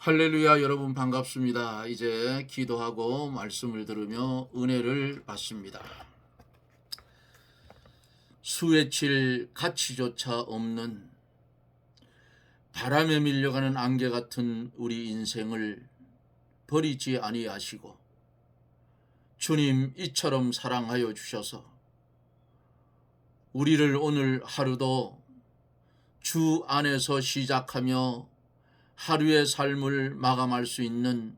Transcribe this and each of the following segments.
할렐루야. 여러분 반갑습니다. 이제 기도하고 말씀을 들으며 은혜를 받습니다. 수에칠 가치조차 없는 바람에 밀려가는 안개 같은 우리 인생을 버리지 아니하시고 주님 이처럼 사랑하여 주셔서 우리를 오늘 하루도 주 안에서 시작하며 하루의 삶을 마감할 수 있는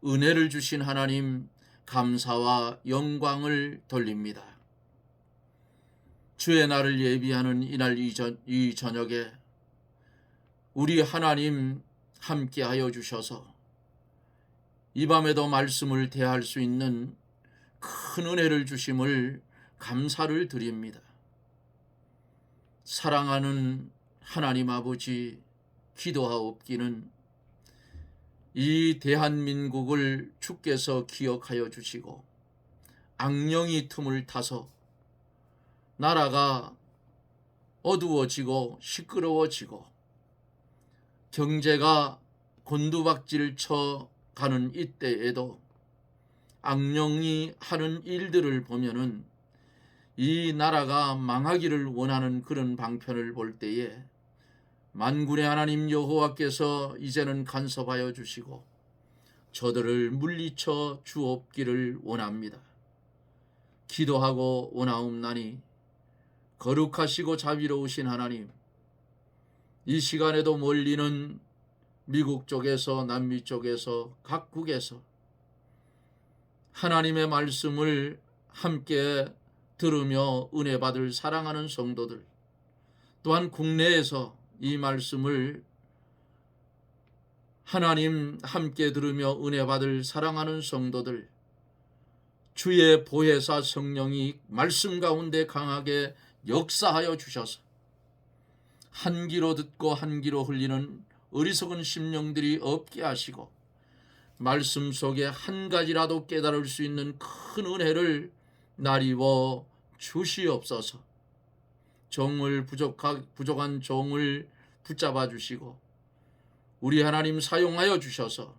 은혜를 주신 하나님 감사와 영광을 돌립니다. 주의 날을 예비하는 이날 이 저녁에 우리 하나님 함께하여 주셔서 이 밤에도 말씀을 대할 수 있는 큰 은혜를 주심을 감사를 드립니다. 사랑하는 하나님 아버지, 기도하옵기는 이 대한민국을 주께서 기억하여 주시고 악령이 틈을 타서 나라가 어두워지고 시끄러워지고 경제가 곤두박질 쳐가는 이때에도 악령이 하는 일들을 보면은 이 나라가 망하기를 원하는 그런 방편을 볼 때에 만군의 하나님 여호와께서 이제는 간섭하여 주시고 저들을 물리쳐 주옵기를 원합니다. 기도하고 원하옵나니 거룩하시고 자비로우신 하나님, 이 시간에도 몰리는 미국 쪽에서 남미 쪽에서 각국에서 하나님의 말씀을 함께 들으며 은혜 받을 사랑하는 성도들, 또한 국내에서 이 말씀을 하나님 함께 들으며 은혜 받을 사랑하는 성도들, 주의 보혜사 성령이 말씀 가운데 강하게 역사하여 주셔서 한 귀로 듣고 한 귀로 흘리는 어리석은 심령들이 없게 하시고 말씀 속에 한 가지라도 깨달을 수 있는 큰 은혜를 나리워 주시옵소서. 종을 부족한 종을 붙잡아 주시고 우리 하나님 사용하여 주셔서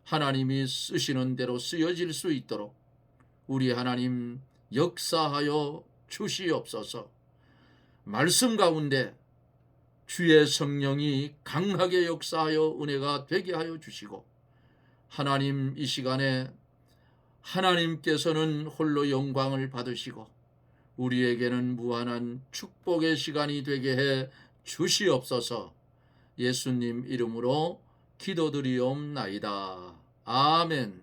하나님이 쓰시는 대로 쓰여질 수 있도록 우리 하나님 역사하여 주시옵소서. 말씀 가운데 주의 성령이 강하게 역사하여 은혜가 되게 하여 주시고 하나님 이 시간에 하나님께서는 홀로 영광을 받으시고 우리에게는 무한한 축복의 시간이 되게 해 주시옵소서. 예수님 이름으로 기도드리옵나이다. 아멘.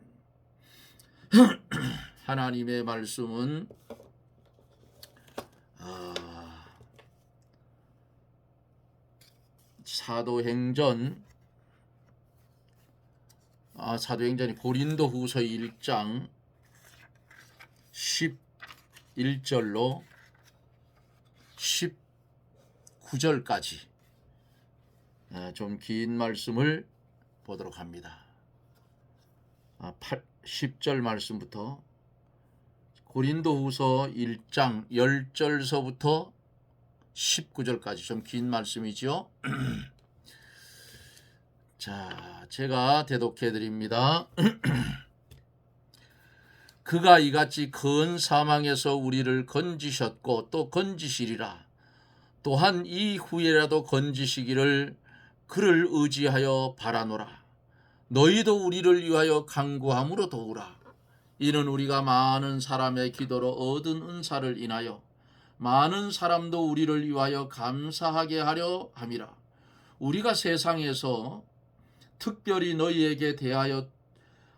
하나님의 말씀은 사도행전이 고린도후서 1장 11절로 19절까지 좀 긴 말씀을 보도록 합니다. 10절 말씀부터 고린도후서 1장 10절서부터 19절까지 좀 긴 말씀이지요. 자, 제가 대독해 드립니다. 그가 이같이 큰 사망에서 우리를 건지셨고 또 건지시리라. 또한 이후에라도 건지시기를 그를 의지하여 바라노라. 너희도 우리를 위하여 간구함으로 도우라. 이는 우리가 많은 사람의 기도로 얻은 은사를 인하여 많은 사람도 우리를 위하여 감사하게 하려 함이라. 우리가 세상에서 특별히 너희에게 대하여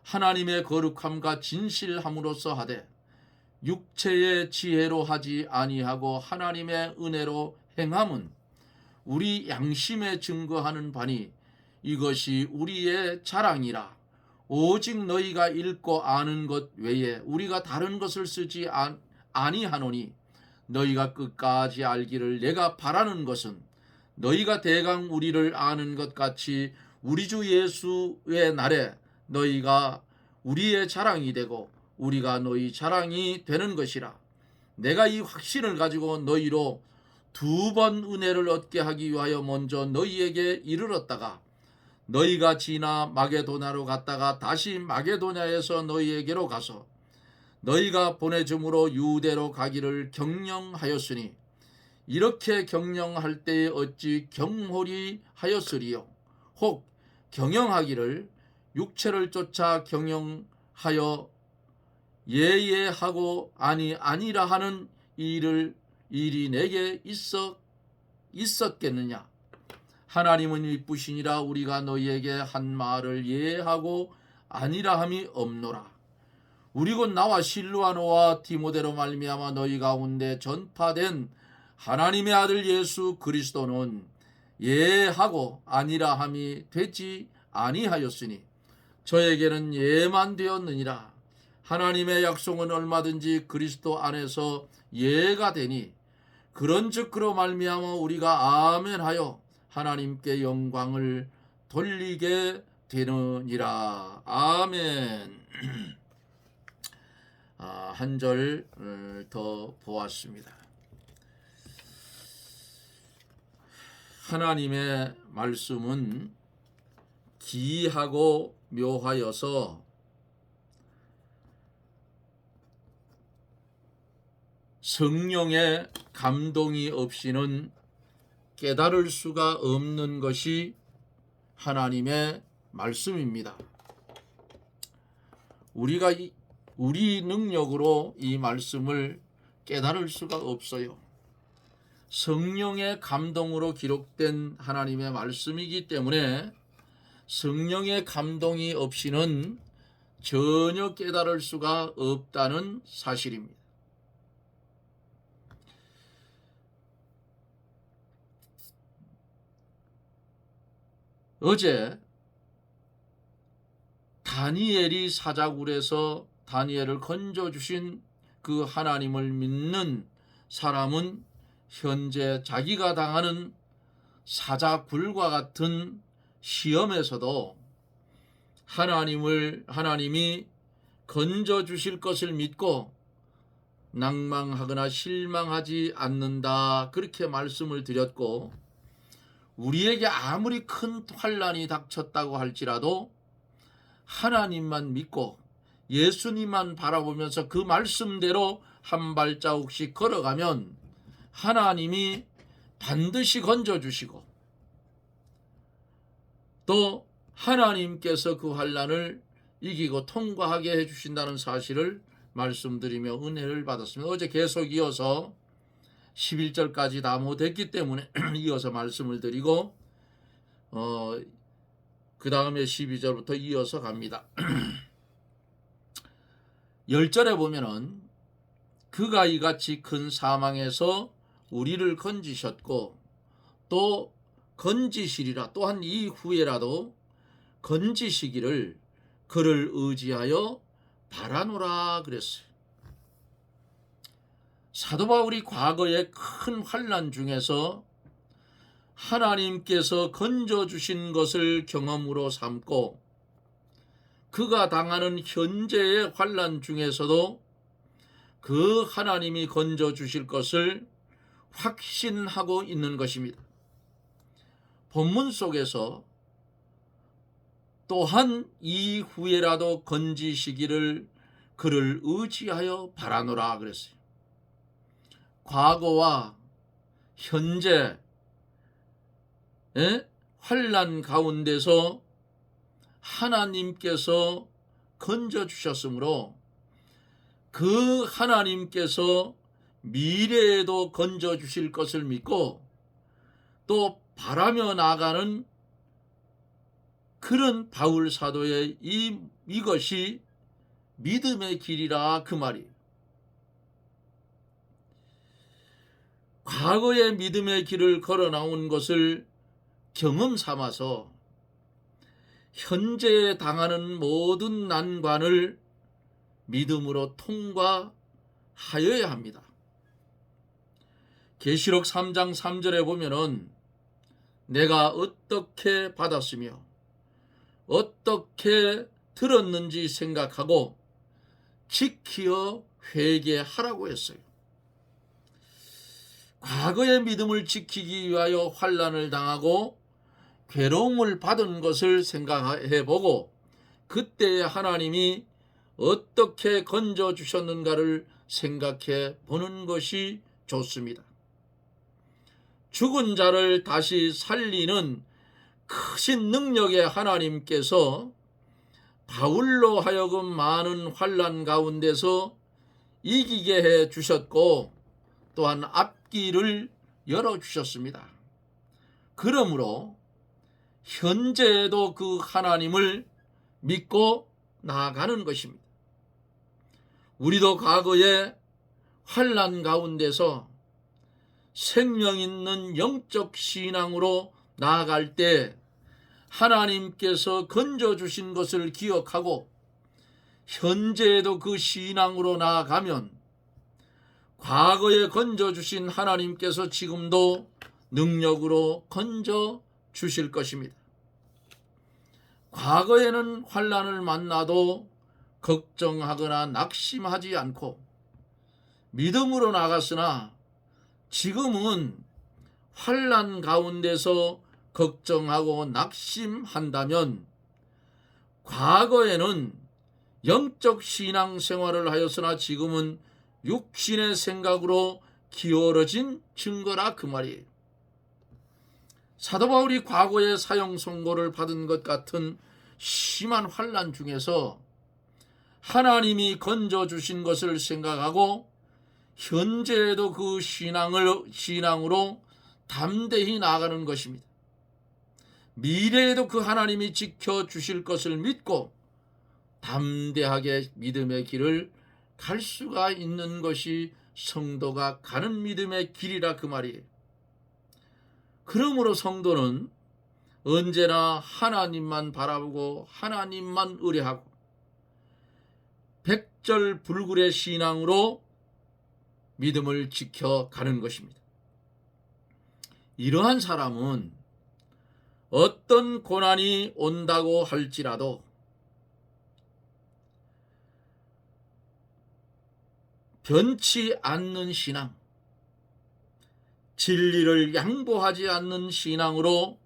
하나님의 거룩함과 진실함으로써 하되 육체의 지혜로 하지 아니하고 하나님의 은혜로 행함은 우리 양심에 증거하는 바니 이것이 우리의 자랑이라. 오직 너희가 읽고 아는 것 외에 우리가 다른 것을 쓰지 아니하노니 너희가 끝까지 알기를 내가 바라는 것은 너희가 대강 우리를 아는 것 같이 우리 주 예수의 날에 너희가 우리의 자랑이 되고 우리가 너희 자랑이 되는 것이라. 내가 이 확신을 가지고 너희로 2번 은혜를 얻게 하기 위하여 먼저 너희에게 이르렀다가 너희가 지나 마게도냐로 갔다가 다시 마게도냐에서 너희에게로 가서 너희가 보내줌으로 유대로 가기를 경영하였으니 이렇게 경영할 때에 어찌 경홀히 하였으리요. 혹 경영하기를 육체를 쫓아 경영하여 예예하고 아니라 하는 일이 내게 있었겠느냐. 하나님은 미쁘시니라. 우리가 너희에게 한 말을 예하고 아니라 함이 없노라. 우리 곧 나와 실루아노와 디모데로 말미암아 너희 가운데 전파된 하나님의 아들 예수 그리스도는 예하고 아니라 함이 되지 아니하였으니 저에게는 예만 되었느니라. 하나님의 약속은 얼마든지 그리스도 안에서 예가 되니 그런즉 그로 말미암아 우리가 아멘하여 하나님께 영광을 돌리게 되느니라. 아멘. 한 절 더 보았습니다. 하나님의 말씀은 기이하고 묘하여서 성령의 감동이 없이는 깨달을 수가 없는 것이 하나님의 말씀입니다. 우리가 우리 능력으로 이 말씀을 깨달을 수가 없어요. 성령의 감동으로 기록된 하나님의 말씀이기 때문에 성령의 감동이 없이는 전혀 깨달을 수가 없다는 사실입니다. 어제 다니엘이 사자굴에서 다니엘을 건져주신 그 하나님을 믿는 사람은 현재 자기가 당하는 사자굴과 같은 시험에서도 하나님이 건져주실 것을 믿고 낭망하거나 실망하지 않는다. 그렇게 말씀을 드렸고, 우리에게 아무리 큰 환난이 닥쳤다고 할지라도 하나님만 믿고 예수님만 바라보면서 그 말씀대로 한 발자국씩 걸어가면 하나님이 반드시 건져주시고 또 하나님께서 그 환난을 이기고 통과하게 해주신다는 사실을 말씀드리며 은혜를 받았습니다. 어제 계속 이어서 11절까지 다 못했기 때문에 이어서 말씀을 드리고 그 다음에 12절부터 이어서 갑니다. 10절에 보면은 그가 이같이 큰 사망에서 우리를 건지셨고 또 건지시리라. 또한 이후에라도 건지시기를 그를 의지하여 바라노라 그랬어요. 사도 바울이 과거의 큰 환난 중에서 하나님께서 건져주신 것을 경험으로 삼고 그가 당하는 현재의 환난 중에서도 그 하나님이 건져주실 것을 확신하고 있는 것입니다. 본문 속에서 또한 이후에라도 건지시기를 그를 의지하여 바라노라 그랬어요. 과거와 현재 환난 가운데서 하나님께서 건져주셨으므로 그 하나님께서 미래에도 건져주실 것을 믿고 또 바라며 나가는 그런 바울 사도의 이것이 믿음의 길이라 그 말이에요. 과거의 믿음의 길을 걸어 나온 것을 경험 삼아서 현재에 당하는 모든 난관을 믿음으로 통과하여야 합니다. 계시록 3장 3절에 보면은 내가 어떻게 받았으며 어떻게 들었는지 생각하고 지키어 회개하라고 했어요. 과거의 믿음을 지키기 위하여 환난을 당하고 괴로움을 받은 것을 생각해 보고 그때 하나님이 어떻게 건져 주셨는가를 생각해 보는 것이 좋습니다. 죽은 자를 다시 살리는 크신 능력의 하나님께서 바울로 하여금 많은 환난 가운데서 이기게 해 주셨고 또한 앞길을 열어 주셨습니다. 그러므로 현재에도 그 하나님을 믿고 나아가는 것입니다. 우리도 과거에 환난 가운데서 생명 있는 영적 신앙으로 나아갈 때 하나님께서 건져주신 것을 기억하고 현재에도 그 신앙으로 나아가면 과거에 건져주신 하나님께서 지금도 능력으로 건져주실 것입니다. 과거에는 환난을 만나도 걱정하거나 낙심하지 않고 믿음으로 나갔으나 지금은 환난 가운데서 걱정하고 낙심한다면 과거에는 영적 신앙 생활을 하였으나 지금은 육신의 생각으로 기울어진 증거라 그 말이에요. 사도 바울이 과거에 사형 선고를 받은 것 같은 심한 환난 중에서 하나님이 건져주신 것을 생각하고 현재에도 그 신앙으로 담대히 나아가는 것입니다. 미래에도 그 하나님이 지켜주실 것을 믿고 담대하게 믿음의 길을 갈 수가 있는 것이 성도가 가는 믿음의 길이라 그 말이에요. 그러므로 성도는 언제나 하나님만 바라보고 하나님만 의뢰하고 백절불굴의 신앙으로 믿음을 지켜가는 것입니다. 이러한 사람은 어떤 고난이 온다고 할지라도 변치 않는 신앙, 진리를 양보하지 않는 신앙으로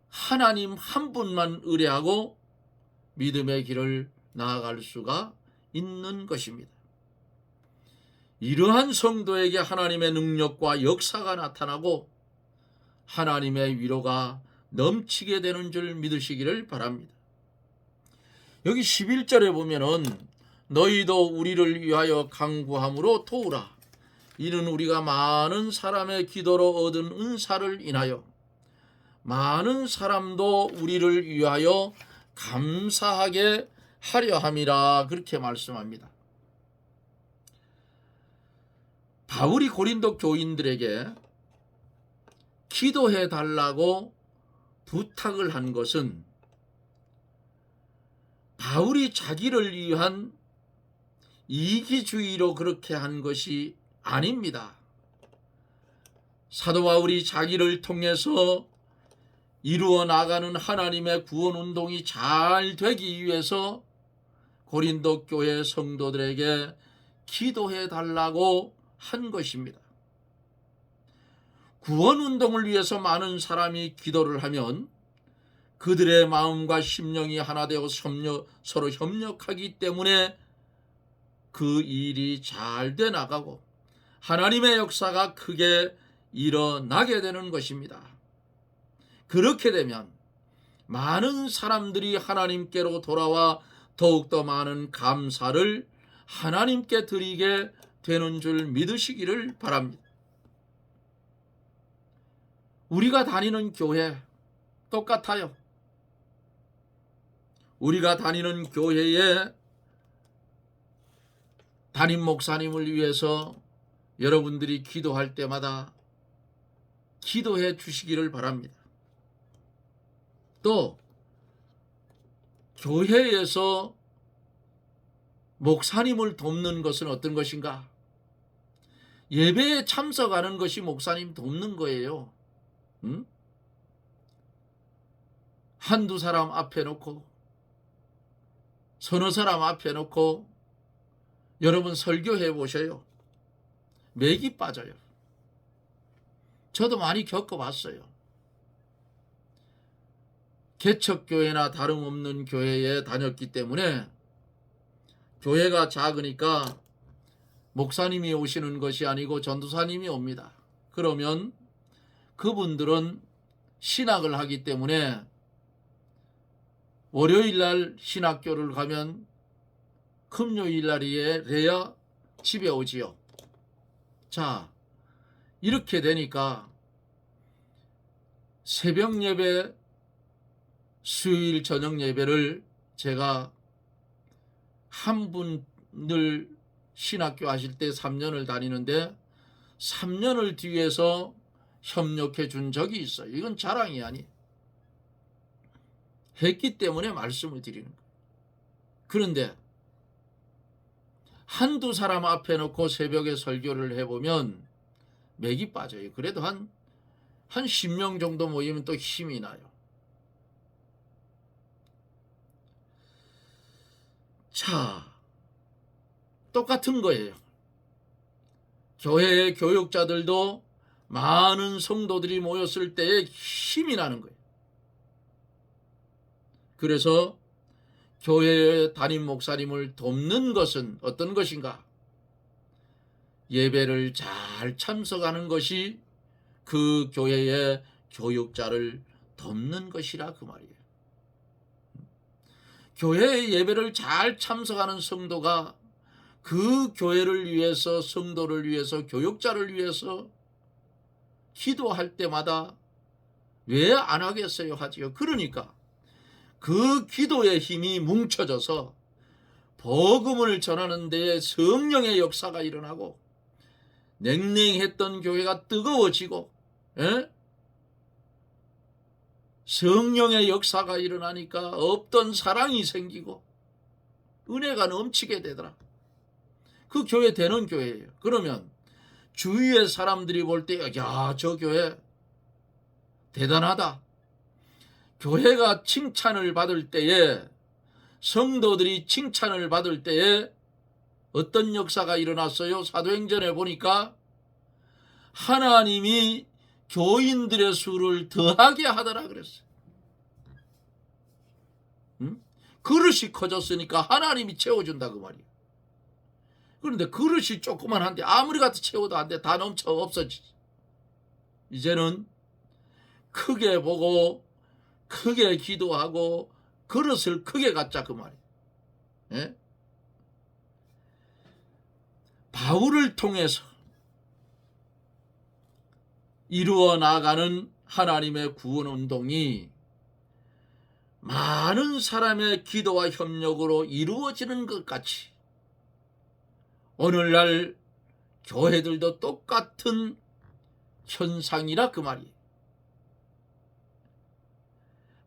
하나님 한 분만 의뢰하고 믿음의 길을 나아갈 수가 있는 것입니다. 이러한 성도에게 하나님의 능력과 역사가 나타나고 하나님의 위로가 넘치게 되는 줄 믿으시기를 바랍니다. 여기 11절에 보면은 너희도 우리를 위하여 간구함으로 도우라. 이는 우리가 많은 사람의 기도로 얻은 은사를 인하여 많은 사람도 우리를 위하여 감사하게 하려 함이라. 그렇게 말씀합니다. 바울이 고린도 교인들에게 기도해 달라고 부탁을 한 것은 바울이 자기를 위한 이기주의로 그렇게 한 것이 아닙니다. 사도 바울이 자기를 통해서 이루어 나가는 하나님의 구원 운동이 잘 되기 위해서 고린도 교회 성도들에게 기도해 달라고 한 것입니다. 구원 운동을 위해서 많은 사람이 기도를 하면 그들의 마음과 심령이 하나 되어 서로 협력하기 때문에 그 일이 잘 돼 나가고 하나님의 역사가 크게 일어나게 되는 것입니다. 그렇게 되면 많은 사람들이 하나님께로 돌아와 더욱더 많은 감사를 하나님께 드리게 되는 줄 믿으시기를 바랍니다. 우리가 다니는 교회 똑같아요. 우리가 다니는 교회에 담임 목사님을 위해서 여러분들이 기도할 때마다 기도해 주시기를 바랍니다. 또 교회에서 목사님을 돕는 것은 어떤 것인가? 예배에 참석하는 것이 목사님 돕는 거예요. 한두 사람 앞에 놓고 서너 사람 앞에 놓고 여러분 설교해 보셔요. 맥이 빠져요. 저도 많이 겪어봤어요. 개척교회나 다름없는 교회에 다녔기 때문에 교회가 작으니까 목사님이 오시는 것이 아니고 전도사님이 옵니다. 그러면 그분들은 신학을 하기 때문에 월요일날 신학교를 가면 금요일날이래야 집에 오지요. 자, 이렇게 되니까 새벽 예배, 수요일 저녁 예배를 제가 한 분을 신학교 하실 때 3년을 다니는데 3년을 뒤에서 협력해 준 적이 있어요. 이건 자랑이 아니에요. 했기 때문에 말씀을 드리는 거예요. 그런데 한두 사람 앞에 놓고 새벽에 설교를 해보면 맥이 빠져요. 그래도 한 10명 정도 모이면 또 힘이 나요. 자, 똑같은 거예요. 교회의 교육자들도 많은 성도들이 모였을 때에 힘이 나는 거예요. 그래서 교회의 담임 목사님을 돕는 것은 어떤 것인가? 예배를 잘 참석하는 것이 그 교회의 교육자를 돕는 것이라 그 말이에요. 교회의 예배를 잘 참석하는 성도가 그 교회를 위해서, 성도를 위해서, 교육자를 위해서 기도할 때마다 왜 안 하겠어요? 하지요. 그러니까 그 기도의 힘이 뭉쳐져서 복음을 전하는 데에 성령의 역사가 일어나고 냉랭했던 교회가 뜨거워지고, 성령의 역사가 일어나니까 없던 사랑이 생기고 은혜가 넘치게 되더라. 그 교회 되는 교회예요. 그러면 주위의 사람들이 볼 때, 야, 저 교회 대단하다. 교회가 칭찬을 받을 때에, 성도들이 칭찬을 받을 때에 어떤 역사가 일어났어요? 사도행전에 보니까 하나님이 교인들의 수를 더하게 하더라 그랬어요. 그릇이 커졌으니까 하나님이 채워준다 그 말이에요. 그런데 그릇이 조그만한데 아무리 갖다 채워도 안 돼. 다 넘쳐 없어지지. 이제는 크게 보고 크게 기도하고 그릇을 크게 갖자 그 말이에요. 예? 바울을 통해서 이루어 나가는 하나님의 구원 운동이 많은 사람의 기도와 협력으로 이루어지는 것 같이 오늘날 교회들도 똑같은 현상이라 그 말이에요.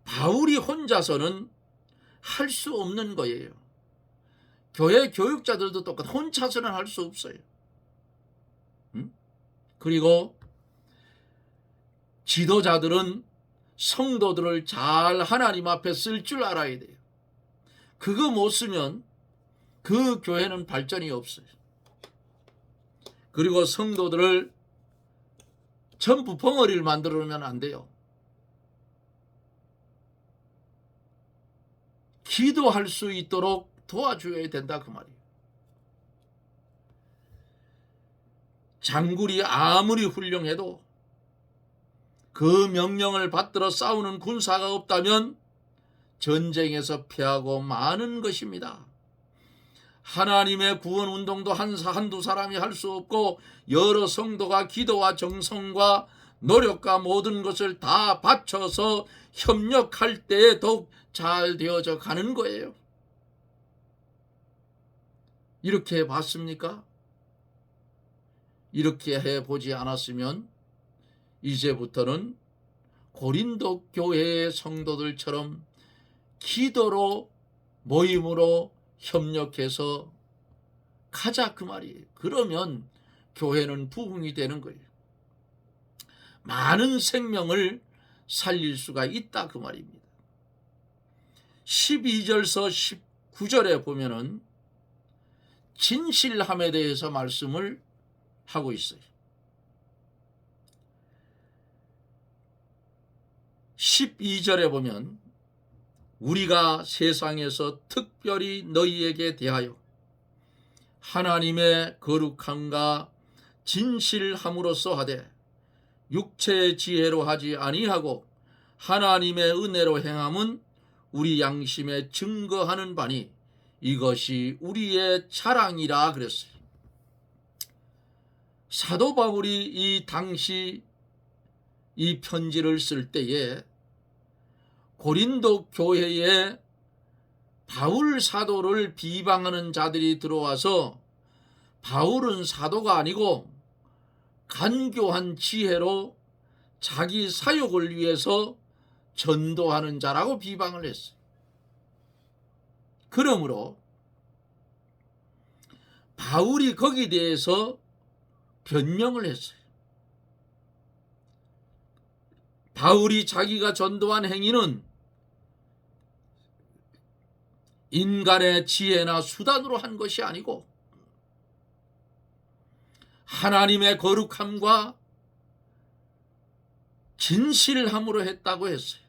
바울이 혼자서는 할 수 없는 거예요. 교회 교육자들도 똑같아. 혼자서는 할 수 없어요. 그리고 지도자들은 성도들을 잘 하나님 앞에 쓸 줄 알아야 돼요. 그거 못 쓰면 그 교회는 발전이 없어요. 그리고 성도들을 전부 벙어리를 만들어 놓으면 안 돼요. 기도할 수 있도록 도와줘야 된다 그 말이에요. 장군이 아무리 훌륭해도 그 명령을 받들어 싸우는 군사가 없다면 전쟁에서 패하고 마는 것입니다. 하나님의 구원 운동도 한두 사람이 할 수 없고 여러 성도가 기도와 정성과 노력과 모든 것을 다 바쳐서 협력할 때에 더욱 잘 되어져 가는 거예요. 이렇게 해봤습니까? 이렇게 해보지 않았으면 이제부터는 고린도 교회의 성도들처럼 기도로 모임으로 협력해서 가자 그 말이에요. 그러면 교회는 부흥이 되는 거예요. 많은 생명을 살릴 수가 있다 그 말입니다. 12절서 19절에 보면은 진실함에 대해서 말씀을 하고 있어요. 12절에 보면 우리가 세상에서 특별히 너희에게 대하여 하나님의 거룩함과 진실함으로써 하되 육체의 지혜로 하지 아니하고 하나님의 은혜로 행함은 우리 양심에 증거하는 바니 이것이 우리의 자랑이라 그랬어요. 사도 바울이 이 당시 이 편지를 쓸 때에 고린도 교회에 바울 사도를 비방하는 자들이 들어와서 바울은 사도가 아니고 간교한 지혜로 자기 사욕을 위해서 전도하는 자라고 비방을 했어요. 그러므로 바울이 거기에 대해서 변명을 했어요. 바울이 자기가 전도한 행위는 인간의 지혜나 수단으로 한 것이 아니고 하나님의 거룩함과 진실함으로 했다고 했어요.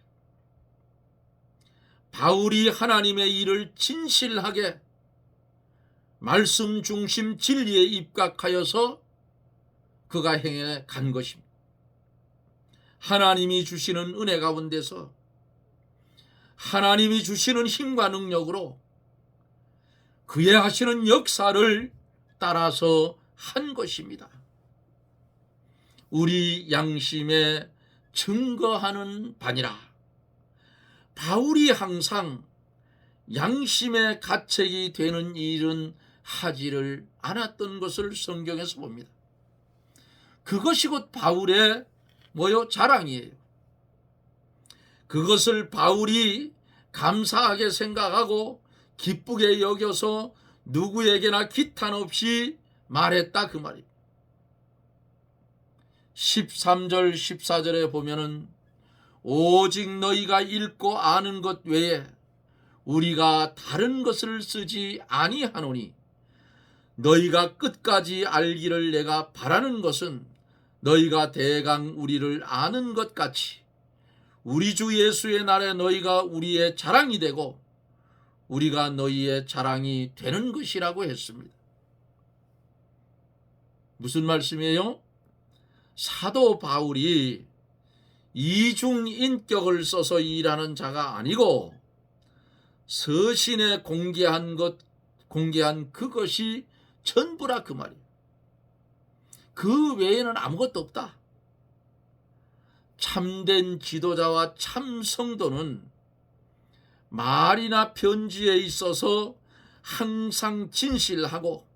바울이 하나님의 일을 진실하게 말씀 중심 진리에 입각하여서 그가 행해 간 것입니다. 하나님이 주시는 은혜 가운데서 하나님이 주시는 힘과 능력으로 그의 하시는 역사를 따라서 한 것입니다. 우리 양심에 증거하는 바니라. 바울이 항상 양심의 가책이 되는 일은 하지를 않았던 것을 성경에서 봅니다. 그것이 곧 바울의 자랑이에요. 그것을 바울이 감사하게 생각하고 기쁘게 여겨서 누구에게나 기탄 없이 말했다 그 말입니다. 13절 14절에 보면은 오직 너희가 읽고 아는 것 외에 우리가 다른 것을 쓰지 아니하노니 너희가 끝까지 알기를 내가 바라는 것은 너희가 대강 우리를 아는 것 같이 우리 주 예수의 날에 너희가 우리의 자랑이 되고 우리가 너희의 자랑이 되는 것이라고 했습니다. 무슨 말씀이에요? 사도 바울이 이중인격을 써서 일하는 자가 아니고 서신에 공개한 그것이 전부라 그 말이에요. 그 외에는 아무것도 없다. 참된 지도자와 참 성도는 말이나 편지에 있어서 항상 진실하고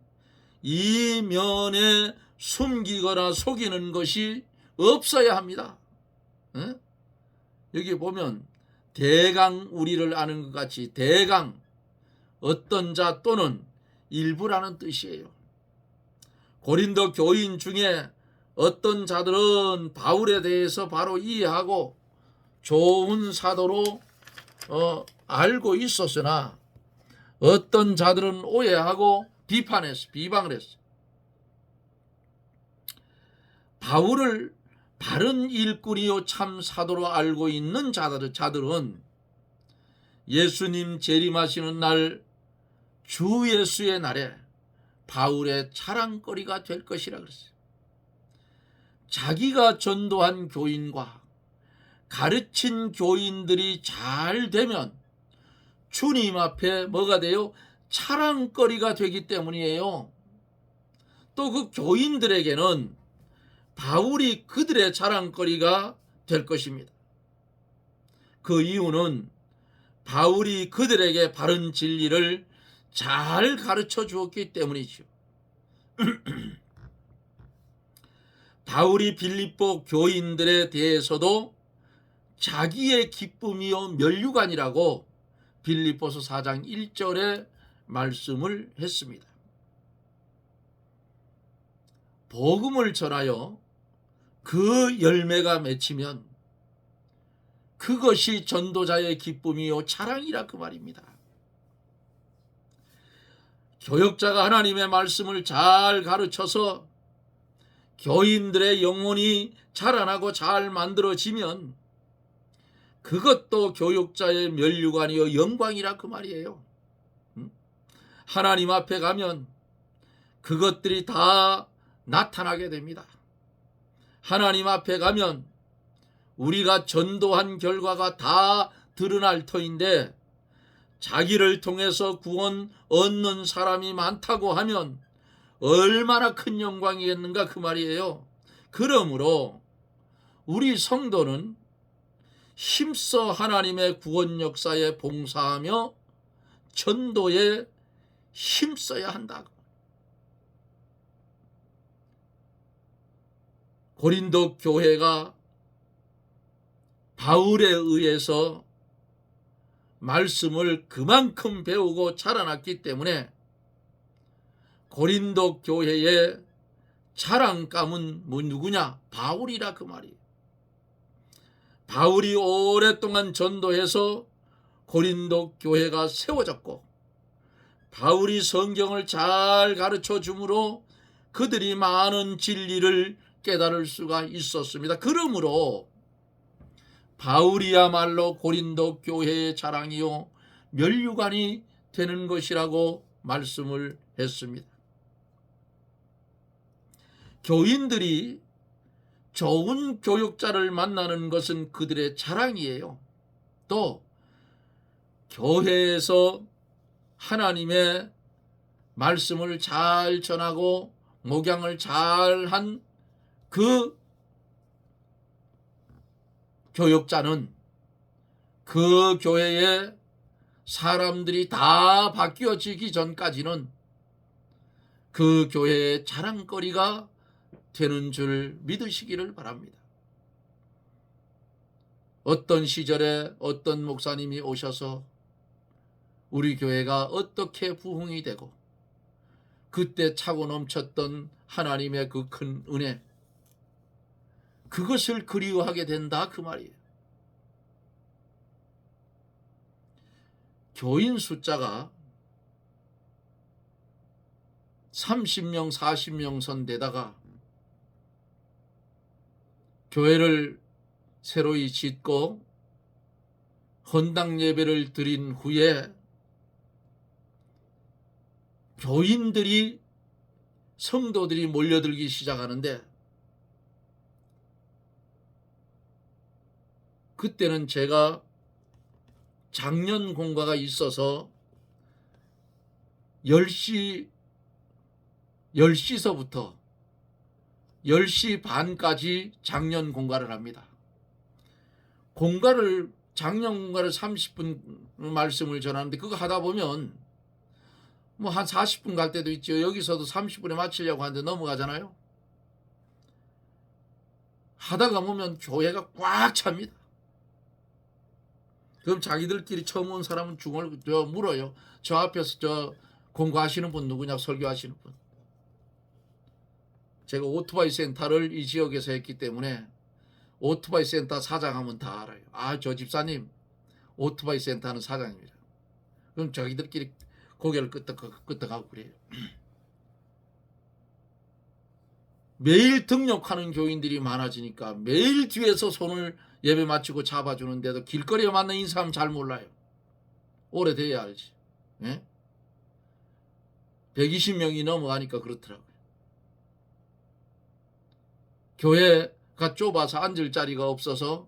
이면에 숨기거나 속이는 것이 없어야 합니다. 여기 보면 대강 우리를 아는 것 같이 대강 어떤 자 또는 일부라는 뜻이에요. 고린도 교인 중에 어떤 자들은 바울에 대해서 바로 이해하고 좋은 사도로 알고 있었으나 어떤 자들은 오해하고 비방을 했어. 바울을 바른 일꾼이요 참 사도로 알고 있는 자들은 예수님 재림하시는 날 주 예수의 날에 바울의 자랑거리가 될 것이라 그랬어요. 자기가 전도한 교인과 가르친 교인들이 잘 되면 주님 앞에 뭐가 돼요? 자랑거리가 되기 때문이에요. 또 그 교인들에게는 바울이 그들의 자랑거리가 될 것입니다. 그 이유는 바울이 그들에게 바른 진리를 잘 가르쳐 주었기 때문이죠. 바울이 빌립보 교인들에 대해서도 자기의 기쁨이요 면류관이라고 빌립보서 4장 1절에 말씀을 했습니다. 복음을 전하여 그 열매가 맺히면 그것이 전도자의 기쁨이요 자랑이라 그 말입니다. 교역자가 하나님의 말씀을 잘 가르쳐서 교인들의 영혼이 자라나고 잘 만들어지면 그것도 교육자의 면류관이요 영광이라 그 말이에요. 하나님 앞에 가면 그것들이 다 나타나게 됩니다. 하나님 앞에 가면 우리가 전도한 결과가 다 드러날 터인데, 자기를 통해서 구원 얻는 사람이 많다고 하면 얼마나 큰 영광이겠는가 그 말이에요. 그러므로 우리 성도는 힘써 하나님의 구원 역사에 봉사하며 전도에 힘써야 한다. 고린도 교회가 바울에 의해서 말씀을 그만큼 배우고 자라났기 때문에 고린도 교회의 자랑감은 누구냐? 바울이라 그 말이에요. 바울이 오랫동안 전도해서 고린도 교회가 세워졌고, 바울이 성경을 잘 가르쳐 주므로 그들이 많은 진리를 깨달을 수가 있었습니다. 그러므로 바울이야말로 고린도 교회의 자랑이요 면류관이 되는 것이라고 말씀을 했습니다. 교인들이 좋은 교육자를 만나는 것은 그들의 자랑이에요. 또 교회에서 하나님의 말씀을 잘 전하고 목양을 잘한 그 교육자는 그 교회에 사람들이 다 바뀌어지기 전까지는 그 교회의 자랑거리가 되는 줄 믿으시기를 바랍니다. 어떤 시절에 어떤 목사님이 오셔서 우리 교회가 어떻게 부흥이 되고 그때 차고 넘쳤던 하나님의 그 큰 은혜, 그것을 그리워하게 된다 그 말이에요. 교인 숫자가 30명 40명 선대다가 교회를 새로이 짓고 헌당 예배를 드린 후에 교인들이 성도들이 몰려들기 시작하는데, 그때는 제가 작년 공과가 있어서 10시서부터 10시 반까지 작년 공과를 합니다. 작년 공과를 30분 말씀을 전하는데, 그거 하다 보면 뭐 한 40분 갈 때도 있죠. 여기서도 30분에 마치려고 하는데 넘어가잖아요. 하다가 보면 교회가 꽉 찹니다. 그럼 자기들끼리 처음 온 사람은 중얼 물어요. 저 앞에서 공부하시는 분 누구냐, 설교하시는 분. 제가 오토바이 센터를 이 지역에서 했기 때문에 오토바이 센터 사장하면 다 알아요. 아, 저 집사님 오토바이 센터는 사장입니다. 그럼 자기들끼리 고개를 끄덕하고 그래요. 매일 등록하는 교인들이 많아지니까 매일 뒤에서 손을 예배 마치고 잡아주는데도 길거리에 만나 인사하면 잘 몰라요. 오래돼야 알지. 예? 120명이 넘어가니까 그렇더라고요. 교회가 좁아서 앉을 자리가 없어서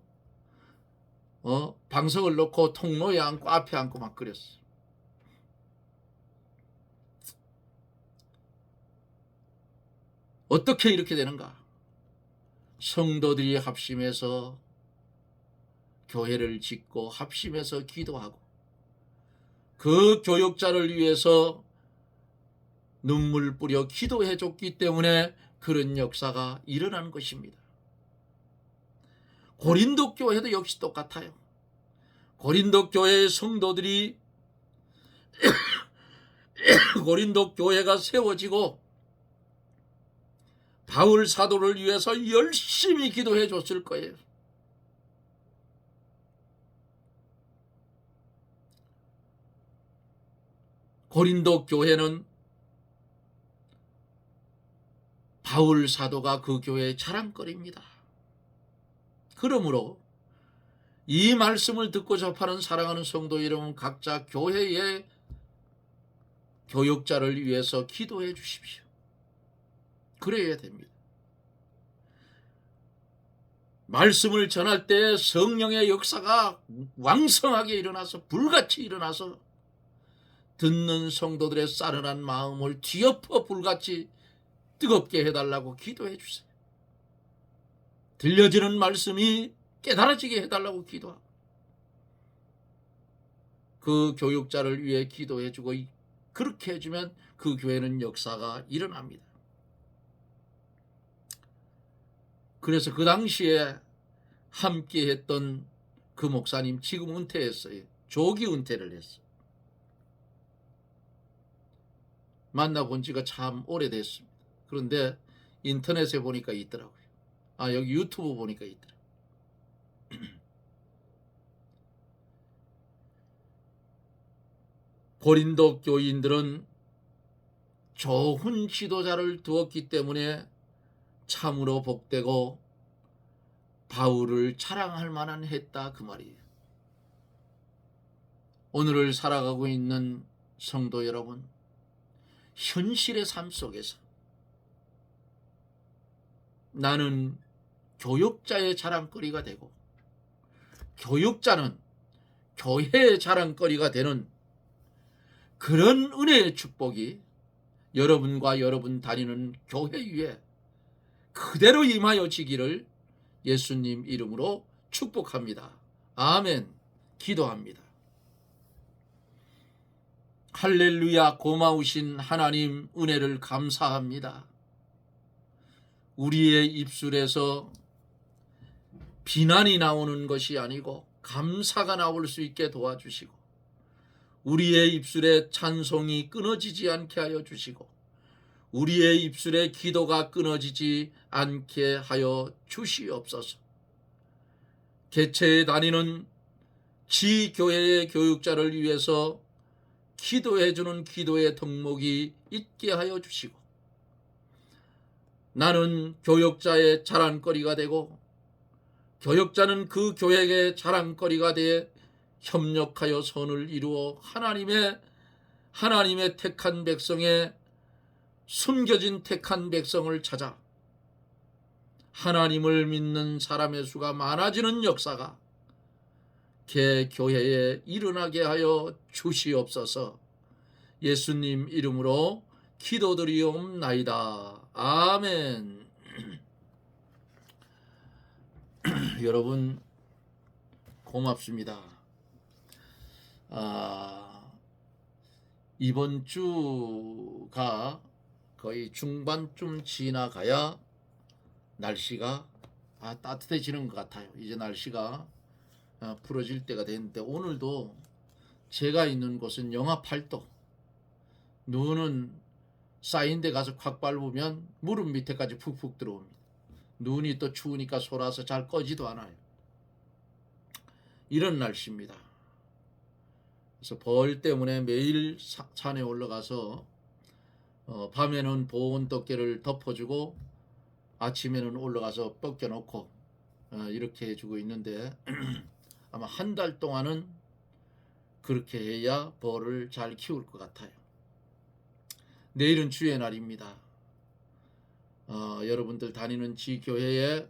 방석을 놓고 통로에 앉고 앞에 앉고 막 그랬어요. 어떻게 이렇게 되는가? 성도들이 합심해서 교회를 짓고 합심해서 기도하고 그 교육자를 위해서 눈물 뿌려 기도해 줬기 때문에 그런 역사가 일어나는 것입니다. 고린도 교회도 역시 똑같아요. 고린도 교회의 성도들이 고린도 교회가 세워지고 바울 사도를 위해서 열심히 기도해 줬을 거예요. 고린도 교회는 바울 사도가 그 교회의 자랑거리입니다. 그러므로 이 말씀을 듣고 접하는 사랑하는 성도 여러분, 각자 교회의 교육자를 위해서 기도해 주십시오. 그래야 됩니다. 말씀을 전할 때 성령의 역사가 왕성하게 일어나서 불같이 일어나서 듣는 성도들의 싸늘한 마음을 뒤엎어 불같이 뜨겁게 해달라고 기도해 주세요. 들려지는 말씀이 깨달아지게 해달라고 기도하고 그 교육자를 위해 기도해주고 그렇게 해주면 그 교회는 역사가 일어납니다. 그래서 그 당시에 함께 했던 그 목사님 지금 은퇴했어요. 조기 은퇴를 했어요. 만나본 지가 참 오래됐습니다. 그런데 인터넷에 보니까 있더라고요. 여기 유튜브 보니까 있더라고요. 고린도 교인들은 좋은 지도자를 두었기 때문에 참으로 복되고 바울을 자랑할 만한 했다, 그 말이에요. 오늘을 살아가고 있는 성도 여러분, 현실의 삶 속에서 나는 교육자의 자랑거리가 되고 교육자는 교회의 자랑거리가 되는 그런 은혜의 축복이 여러분과 여러분 다니는 교회 위에 그대로 임하여 지기를 예수님 이름으로 축복합니다. 아멘. 기도합니다. 할렐루야. 고마우신 하나님, 은혜를 감사합니다. 우리의 입술에서 비난이 나오는 것이 아니고 감사가 나올 수 있게 도와주시고 우리의 입술에 찬송이 끊어지지 않게 하여 주시고 우리의 입술에 기도가 끊어지지 않게 하여 주시옵소서. 개체에 다니는 지교회의 교육자를 위해서 기도해주는 기도의 덕목이 있게 하여 주시고 나는 교육자의 자랑거리가 되고 교육자는 그 교회의 자랑거리가 되어 협력하여 선을 이루어 하나님의 택한 백성의 숨겨진 택한 백성을 찾아 하나님을 믿는 사람의 수가 많아지는 역사가 개교회에 일어나게 하여 주시옵소서. 예수님 이름으로 기도드리옵나이다. 아멘. 여러분 고맙습니다. 이번 주가 거의 중반쯤 지나가야 날씨가 따뜻해지는 것 같아요. 이제 날씨가 풀어질 때가 됐는데 오늘도 제가 있는 곳은 영하 8도, 눈은 쌓인 데 가서 콱 밟으면 무릎 밑에까지 푹푹 들어옵니다. 눈이 또 추우니까 솟아서 잘 꺼지도 않아요. 이런 날씨입니다. 그래서 벌 때문에 매일 산에 올라가서 밤에는 보온 덮개를 덮어주고 아침에는 올라가서 벗겨놓고 이렇게 해주고 있는데 아마 한 달 동안은 그렇게 해야 벌을 잘 키울 것 같아요. 내일은 주의 날입니다. 여러분들 다니는 지교회에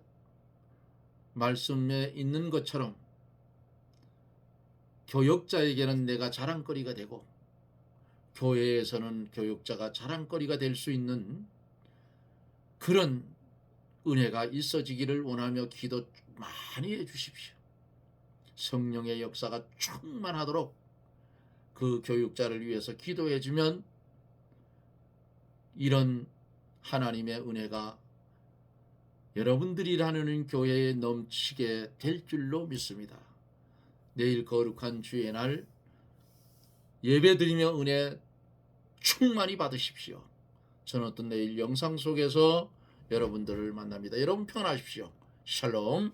말씀에 있는 것처럼 교육자에게는 내가 자랑거리가 되고 교회에서는 교육자가 자랑거리가 될 수 있는 그런 은혜가 있어지기를 원하며 기도 많이 해주십시오. 성령의 역사가 충만하도록 그 교육자를 위해서 기도해주면 이런 하나님의 은혜가 여러분들이 다니는 교회에 넘치게 될 줄로 믿습니다. 내일 거룩한 주의 날 예배드리며 은혜 충만히 받으십시오. 저는 또 내일 영상 속에서 여러분들을 만납니다. 여러분 평안하십시오. 샬롬.